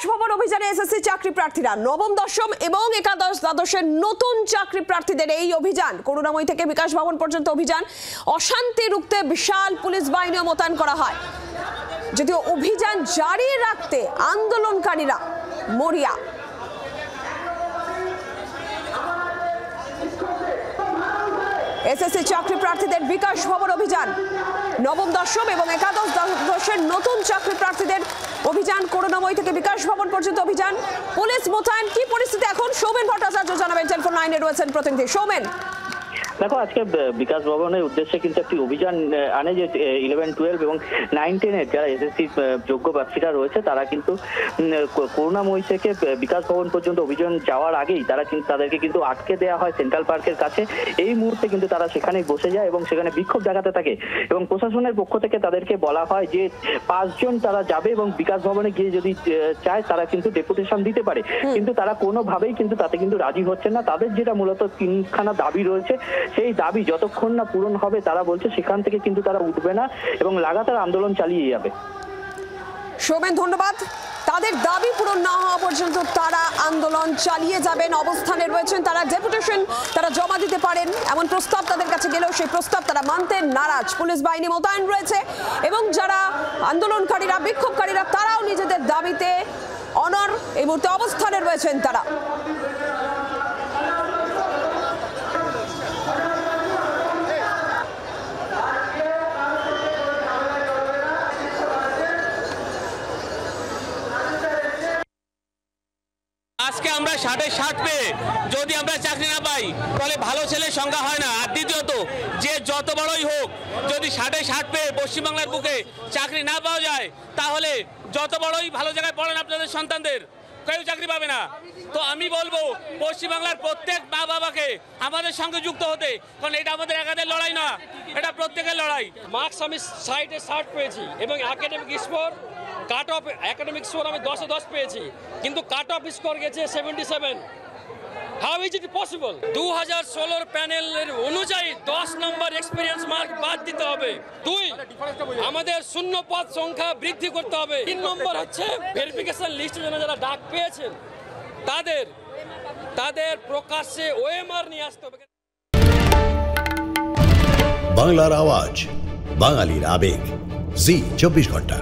ভবন অভিযানে এসএসসি চাকরি প্রার্থীরা নবম দশম এবং একাদশ দ্বাদশের নতুন চাকরি প্রার্থীদের এই অভিযান করুণাময়ী থেকে বিকাশ ভবন পর্যন্ত অভিযান অশান্তি রুখতে বিশাল পুলিশ বাহিনীও মোতায়েন করা হয়। যদিও অভিযান জারি রাখতে আন্দোলনকারীরা মরিয়া। এসএসসি চাকরি প্রার্থীদের বিকাশ ভবন অভিযান নবম দশম এবং একাদশ দ্বাদশের নতুন চাকরি প্রার্থীদের অভিযান করুণাময়ী থেকে বিকাশ ভবন পর্যন্ত অভিযান পুলিশ মোতায়েন। কি পরিস্থিতি এখন সৌমেন ভট্টাচার্য জানাবেন, টেলিফোন লাইনে রয়েছেন প্রতিনিধি সৌমেন। দেখো, আজকে বিকাশ ভবনের উদ্দেশ্যে কিন্তু একটি অভিযান আনে যে 11, 12 এবং 9, 10 যারা এসএসসি যোগ্য প্রার্থীরা রয়েছে তারা কিন্তু করুণাময়ী থেকে বিকাশ ভবন পর্যন্ত অভিযান যাওয়ার আগেই তাদেরকে কিন্তু আটকে দেওয়া হয় সেন্ট্রাল পার্কের কাছে। এই মুহূর্তে কিন্তু তারা সেখানেই বসে যায় এবং সেখানে বিক্ষোভ দেখাতে থাকে এবং প্রশাসনের পক্ষ থেকে তাদেরকে বলা হয় যে 5 জন তারা যাবে এবং বিকাশ ভবনে গিয়ে যদি চায় তারা কিন্তু ডেপুটেশন দিতে পারে, কিন্তু তারা কোনোভাবেই কিন্তু তাতে কিন্তু রাজি হচ্ছে না। তাদের যেটা মূলত 3খানা দাবি রয়েছে, সেই দাবি যতক্ষণ না পূরণ হবে তারা বলছে সেখান থেকে কিন্তু তারা উঠবে না এবং লাগাতার আন্দোলন চালিয়ে যাবে। সৌমেন, ধন্যবাদ। তাদের দাবি পূরণ না হওয়া পর্যন্ত তারা আন্দোলন চালিয়ে যাবেন, অবস্থানে রয়েছেন। তারা ডেপুটেশন তারা জমা দিতে পারেন এমন প্রস্তাব তাদের কাছে গেলেও সেই প্রস্তাব তারা মানতে নারাজ। পুলিশ বাহিনী মোতায়েন রয়েছে এবং যারা আন্দোলনকারীরা বিক্ষোভকারীরা তারাও নিজেদের দাবিতে অনর এই মুহূর্তে অবস্থানে রয়েছেন তারা। আজকে আমরা 60 পেয়ে যদি আমরা চাকরি না পাই তাহলে ভালো ছেলের সংখ্যা হয় না। আর দ্বিতীয়ত, যে যত বড়ই হোক যদি 60 পেয়ে পশ্চিমবাংলার বুকে চাকরি না পাওয়া যায় তাহলে যত বড়ই ভালো জায়গায় পড়েন আপনাদের সন্তানদের কেউ চাকরি পাবে না। তো আমি বলবো পশ্চিমবাংলার প্রত্যেক মা বাবাকে আমাদের সঙ্গে যুক্ত হতে, কারণ এটা আমাদের একাদের লড়াই না, এটা প্রত্যেকের লড়াই। মার্কস আমি 60 পেয়েছি এবং academic score cut off academic score আমি 10-এ 10 পেয়েছি, কিন্তু কাট অফ স্কোর গেছে 77। How is it possible? 2016 প্যানেলের অনুযায়ী 10 নম্বর এক্সপিরিয়েন্স মার্ক বাদ দিতে হবে। 2, আমাদের শূন্য পদ সংখ্যা বৃদ্ধি করতে হবে। 3 নম্বর হচ্ছে ভেরিফিকেশন লিস্টে যারা ডাক পেয়েছেন তাদের প্রকাশ্যে ওএমআর নিয়ে আসতে হবে। বাংলার আওয়াজ, বাঙালির আবেগ, জি 24 ঘন্টা।